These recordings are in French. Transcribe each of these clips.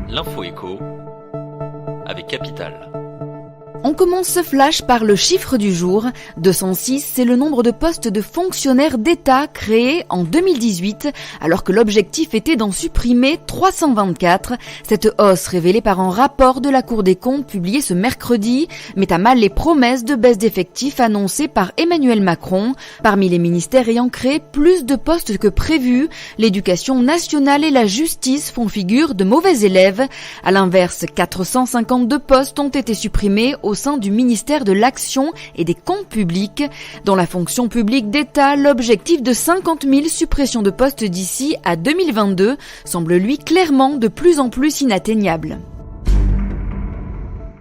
L'info écho avec Capital. On commence ce flash par le chiffre du jour. 206, c'est le nombre de postes de fonctionnaires d'État créés en 2018, alors que l'objectif était d'en supprimer 324. Cette hausse, révélée par un rapport de la Cour des comptes publié ce mercredi, met à mal les promesses de baisse d'effectifs annoncées par Emmanuel Macron. Parmi les ministères ayant créé plus de postes que prévu, l'éducation nationale et la justice font figure de mauvais élèves. À l'inverse, 452 postes ont été supprimés au sein du ministère de l'Action et des Comptes publics. Dans la fonction publique d'État, l'objectif de 50 000 suppressions de postes d'ici à 2022 semble lui clairement de plus en plus inatteignable.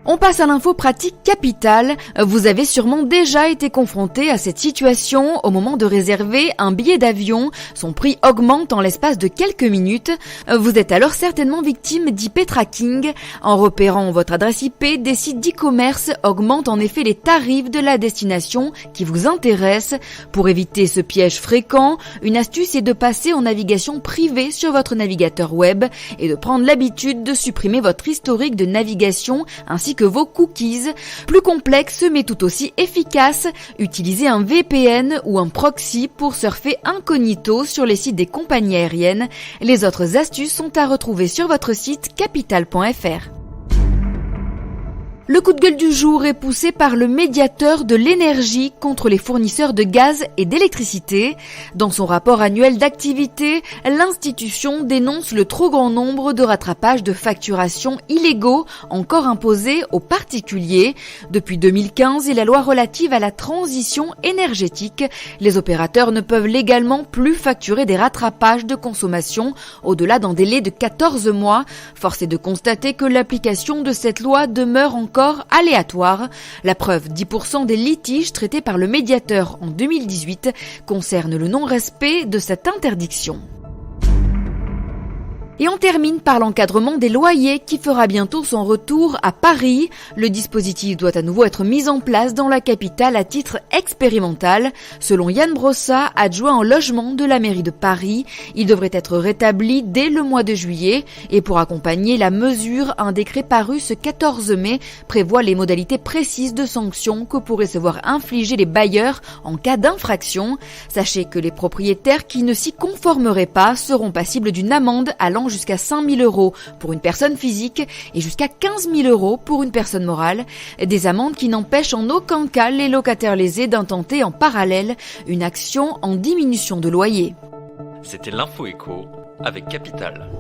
On passe à l'info pratique Capital. Vous avez sûrement déjà été confronté à cette situation au moment de réserver un billet d'avion. Son prix augmente en l'espace de quelques minutes. Vous êtes alors certainement victime d'IP tracking. En repérant votre adresse IP, des sites d'e-commerce augmentent en effet les tarifs de la destination qui vous intéresse. Pour éviter ce piège fréquent, une astuce est de passer en navigation privée sur votre navigateur web et de prendre l'habitude de supprimer votre historique de navigation ainsi que vos cookies. Plus complexe mais tout aussi efficace, utilisez un VPN ou un proxy pour surfer incognito sur les sites des compagnies aériennes. Les autres astuces sont à retrouver sur votre site capital.fr. Le coup de gueule du jour est poussé par le médiateur de l'énergie contre les fournisseurs de gaz et d'électricité. Dans son rapport annuel d'activité, l'institution dénonce le trop grand nombre de rattrapages de facturation illégaux encore imposés aux particuliers. Depuis 2015 et la loi relative à la transition énergétique, les opérateurs ne peuvent légalement plus facturer des rattrapages de consommation au-delà d'un délai de 14 mois. Force est de constater que l'application de cette loi demeure encore aléatoire. La preuve, 10% des litiges traités par le médiateur en 2018 concernent le non-respect de cette interdiction. Et on termine par l'encadrement des loyers qui fera bientôt son retour à Paris. Le dispositif doit à nouveau être mis en place dans la capitale à titre expérimental. Selon Yann Brossat, adjoint au logement de la mairie de Paris, il devrait être rétabli dès le mois de juillet. Et pour accompagner la mesure, un décret paru ce 14 mai prévoit les modalités précises de sanctions que pourraient se voir infliger les bailleurs en cas d'infraction. Sachez que les propriétaires qui ne s'y conformeraient pas seront passibles d'une amende allant jusqu'à 5 000 € pour une personne physique et jusqu'à 15 000 € pour une personne morale. Des amendes qui n'empêchent en aucun cas les locataires lésés d'intenter en parallèle une action en diminution de loyer. C'était l'info écho avec Capital.